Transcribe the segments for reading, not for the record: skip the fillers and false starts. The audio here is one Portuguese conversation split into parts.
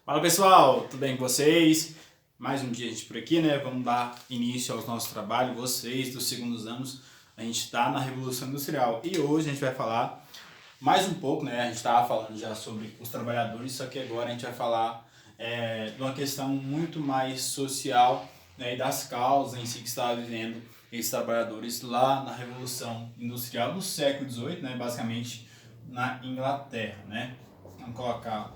Fala pessoal, tudo bem com vocês? Mais um dia a gente por aqui, né? Vamos dar início aos nossos trabalhos. Vocês dos segundos anos, a gente está na Revolução Industrial e hoje a gente vai falar mais um pouco, né? A gente estava falando já sobre os trabalhadores, só que agora a gente vai falar de uma questão muito mais social, né? E das causas em si que estavam vivendo esses trabalhadores lá na Revolução Industrial do século XVIII, né? Basicamente na Inglaterra, né? Vamos colocar.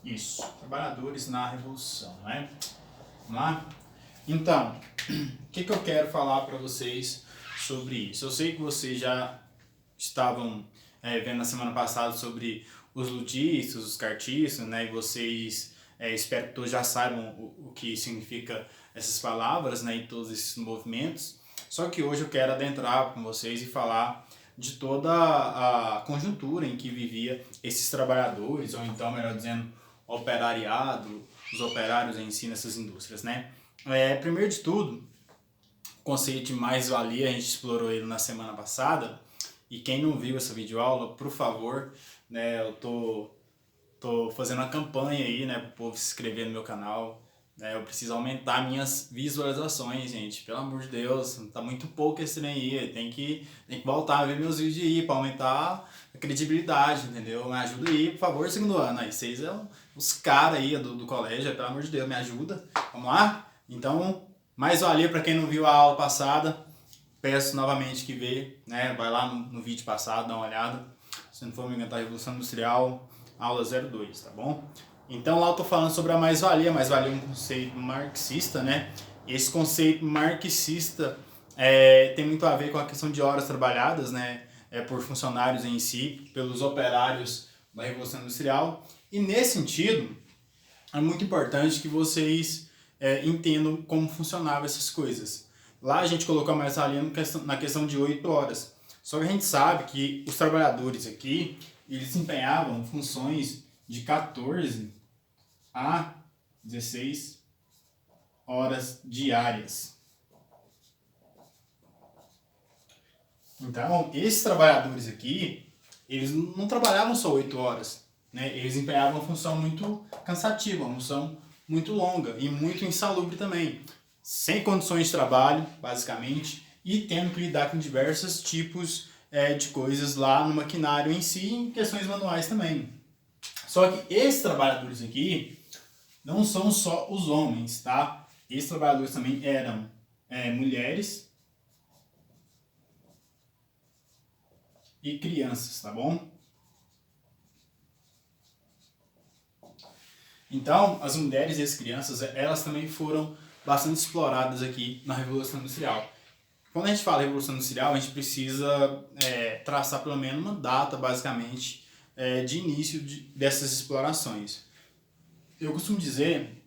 Isso, trabalhadores na Revolução, né? Vamos lá? Então, o que eu quero falar para vocês sobre isso? Eu sei que vocês já estavam vendo na semana passada sobre os lutistas, os cartistas, né? E vocês, espero que todos já saibam o que significa essas palavras, né? E todos esses movimentos. Só que hoje eu quero adentrar com vocês e falar de toda a conjuntura em que vivia esses trabalhadores, ou então, melhor dizendo, operariado, os operários em si nessas indústrias, né? Primeiro de tudo, o conceito de mais-valia, a gente explorou ele na semana passada, e quem não viu essa videoaula, por favor, né, eu tô fazendo uma campanha aí, né, pro povo se inscrever no meu canal, né, eu preciso aumentar minhas visualizações, gente, pelo amor de Deus, tá muito pouco esse trem aí, tem que voltar a ver meus vídeos aí pra aumentar a credibilidade, entendeu? Me ajuda aí, por favor, segundo ano, aí vocês os caras aí do colégio, pelo amor de Deus, me ajuda, vamos lá? Então, mais valia para quem não viu a aula passada, peço novamente que vê, né, vai lá no vídeo passado, dá uma olhada, se não for me engano, tá Revolução Industrial, aula 02, tá bom? Então lá eu tô falando sobre a mais-valia é um conceito marxista, né? Esse conceito marxista tem muito a ver com a questão de horas trabalhadas, né? Por funcionários em si, pelos operários da Revolução Industrial. E nesse sentido, é muito importante que vocês entendam como funcionavam essas coisas. Lá a gente colocou a mais-valia na questão de 8 horas. Só que a gente sabe que os trabalhadores aqui, eles desempenhavam funções de 14 a 16 horas diárias. Então, esses trabalhadores aqui, eles não trabalhavam só 8 horas, né? Eles desempenhavam uma função muito cansativa, uma função muito longa e muito insalubre também, sem condições de trabalho, basicamente, e tendo que lidar com diversos tipos de coisas lá no maquinário em si, em questões manuais também. Só que esses trabalhadores aqui não são só os homens, tá? Esses trabalhadores também eram mulheres e crianças, tá bom? Então, as mulheres e as crianças, elas também foram bastante exploradas aqui na Revolução Industrial. Quando a gente fala Revolução Industrial, a gente precisa traçar pelo menos uma data, basicamente, de início dessas explorações. Eu costumo dizer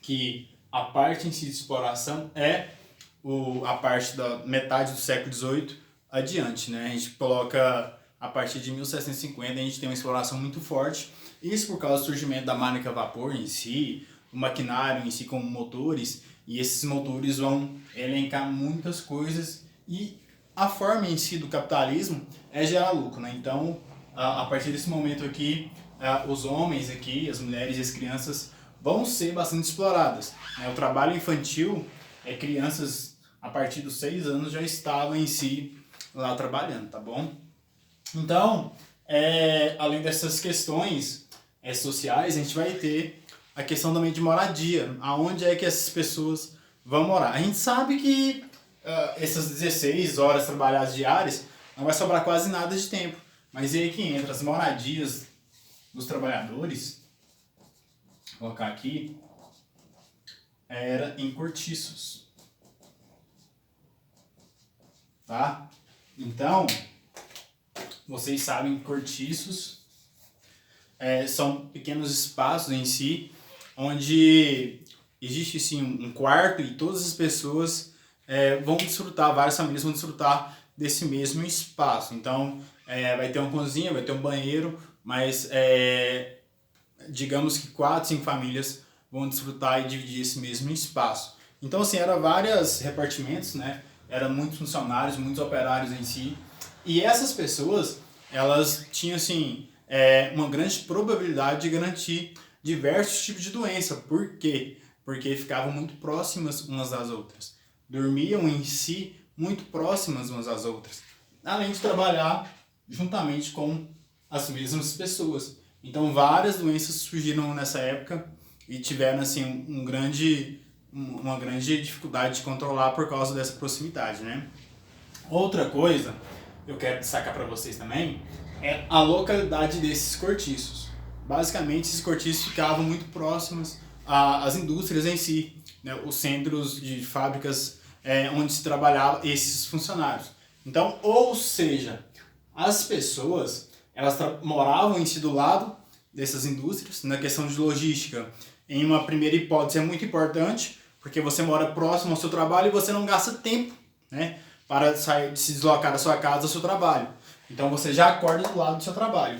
que a parte em si de exploração é a parte da metade do século XVIII adiante, né? A gente coloca a partir de 1750, a gente tem uma exploração muito forte, isso por causa do surgimento da máquina a vapor em si, o maquinário em si como motores, e esses motores vão elencar muitas coisas e a forma em si do capitalismo é gerar lucro, né? Então, a partir desse momento aqui, os homens aqui, as mulheres e as crianças vão ser bastante exploradas. O trabalho infantil, crianças a partir dos 6 anos já estavam em si lá trabalhando, tá bom? Então, além dessas questões sociais, a gente vai ter a questão também de moradia, aonde é que essas pessoas vão morar. A gente sabe que essas 16 horas trabalhadas diárias não vai sobrar quase nada de tempo, mas aí que entra as moradias dos trabalhadores, vou colocar aqui, era em cortiços, tá? Então, vocês sabem que cortiços são pequenos espaços em si, onde existe sim um quarto e todas as pessoas vão desfrutar, várias famílias vão desfrutar desse mesmo espaço. Então, vai ter uma cozinha, vai ter um banheiro, mas digamos que 4, 5 famílias vão desfrutar e dividir esse mesmo espaço. Então, assim, eram vários repartimentos, né? Eram muitos funcionários, muitos operários em si. E essas pessoas, elas tinham, assim, uma grande probabilidade de garantir diversos tipos de doença. Por quê? Porque ficavam muito próximas umas das outras. Dormiam em si muito próximas umas das outras. Além de trabalhar juntamente com as mesmas pessoas. Então várias doenças surgiram nessa época e tiveram assim uma grande dificuldade de controlar por causa dessa proximidade, né? Outra coisa que eu quero destacar para vocês também é a localidade desses cortiços. Basicamente, esses cortiços ficavam muito próximos às indústrias em si, né? Os centros de fábricas onde se trabalhava esses funcionários. Então, ou seja, as pessoas elas moravam em si do lado dessas indústrias. Na questão de logística, em uma primeira hipótese é muito importante, porque você mora próximo ao seu trabalho e você não gasta tempo, né, para sair, se deslocar da sua casa ao seu trabalho. Então você já acorda do lado do seu trabalho.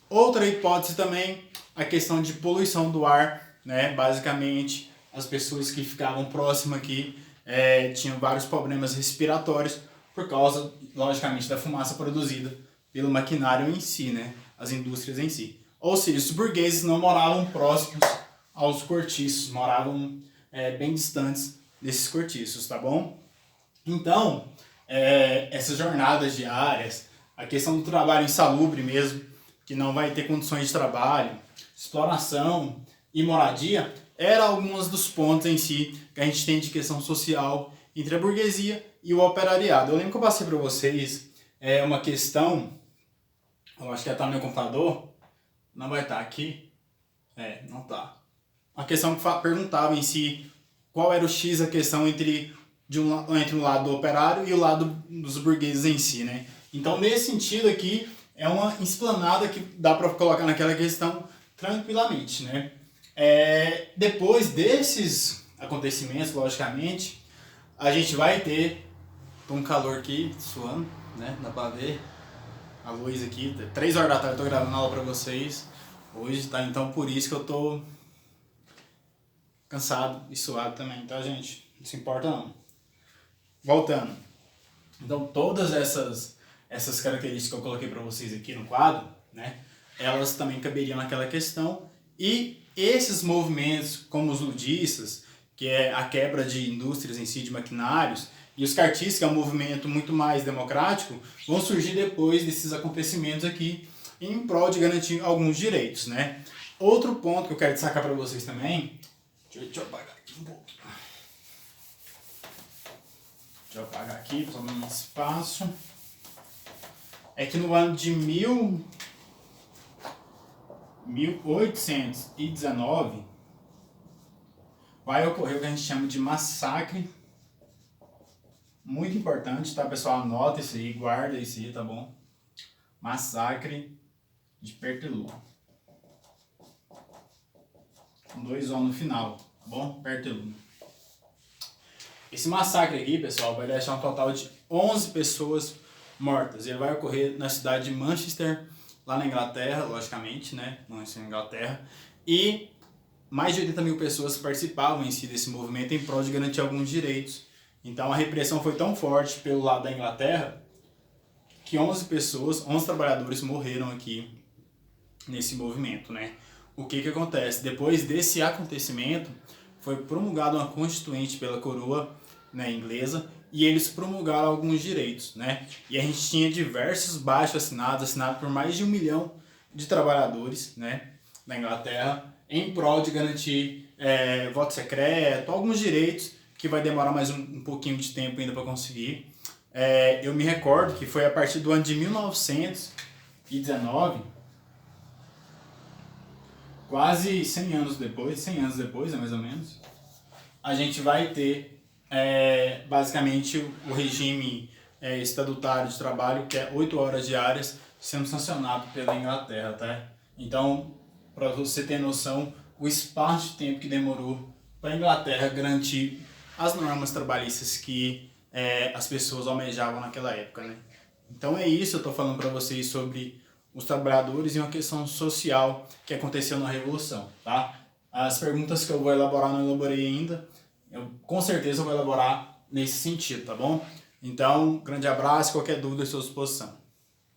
Outra hipótese também, a questão de poluição do ar, né? Basicamente, as pessoas que ficavam próximas aqui tinham vários problemas respiratórios por causa, logicamente, da fumaça produzida pelo maquinário em si, né? As indústrias em si. Ou seja, os burgueses não moravam próximos aos cortiços, moravam bem distantes desses cortiços, tá bom? Então, essas jornadas diárias, a questão do trabalho insalubre mesmo, que não vai ter condições de trabalho, exploração e moradia, eram alguns dos pontos em si que a gente tem de questão social entre a burguesia e o operariado. Eu lembro que eu passei para vocês uma questão, eu acho que está no meu computador, não vai estar aqui, não está. Uma questão que perguntava em si qual era o X a questão entre o lado do operário e o lado dos burgueses em si, né? Então, nesse sentido aqui, é uma explanada que dá para colocar naquela questão tranquilamente, né? Depois desses acontecimentos, logicamente, a gente vai ter um calor aqui, suando, né? Dá para ver a luz aqui, 3 horas da tarde eu tô gravando aula para vocês hoje, tá? Então, por isso que eu tô cansado e suado também, tá, gente? Não se importa não. Voltando. Então, todas essas características que eu coloquei para vocês aqui no quadro, né, elas também caberiam naquela questão. E esses movimentos, como os ludistas, que é a quebra de indústrias em si, de maquinários, e os cartistas, que é um movimento muito mais democrático, vão surgir depois desses acontecimentos aqui, em prol de garantir alguns direitos, né? Outro ponto que eu quero destacar para vocês também, deixa eu apagar aqui um pouco. Deixa eu apagar aqui, para dar um espaço. É que no ano de 1819 vai ocorrer o que a gente chama de massacre. Muito importante, tá, pessoal? Anota isso aí, guarda isso aí, tá bom? Massacre de Pertelu. Com 2 O no final, tá bom? Pertelu. Esse massacre aqui, pessoal, vai deixar um total de 11 pessoas mortas. Ele vai ocorrer na cidade de Manchester, lá na Inglaterra, logicamente, né? Manchester, Inglaterra. E mais de 80 mil pessoas participavam em si desse movimento em prol de garantir alguns direitos. Então a repressão foi tão forte pelo lado da Inglaterra que 11 trabalhadores morreram aqui nesse movimento, né? O que acontece? Depois desse acontecimento, foi promulgada uma constituinte pela coroa, né, inglesa, e eles promulgaram alguns direitos, né? E a gente tinha diversos baixos assinados por mais de 1 milhão de trabalhadores, né, da Inglaterra, em prol de garantir voto secreto, alguns direitos que vai demorar mais um pouquinho de tempo ainda para conseguir. Eu me recordo que foi a partir do ano de 1919, quase 100 anos depois, né, mais ou menos, a gente vai ter basicamente o regime estatutário de trabalho, que é 8 horas diárias, sendo sancionado pela Inglaterra, tá? Então, para você ter noção, o espaço de tempo que demorou para a Inglaterra garantir as normas trabalhistas que as pessoas almejavam naquela época, né? Então é isso, eu estou falando para vocês sobre os trabalhadores e uma questão social que aconteceu na Revolução, tá? As perguntas que eu vou elaborar não elaborei ainda. Eu com certeza vou elaborar nesse sentido, tá bom? Então, grande abraço, qualquer dúvida à sua disposição.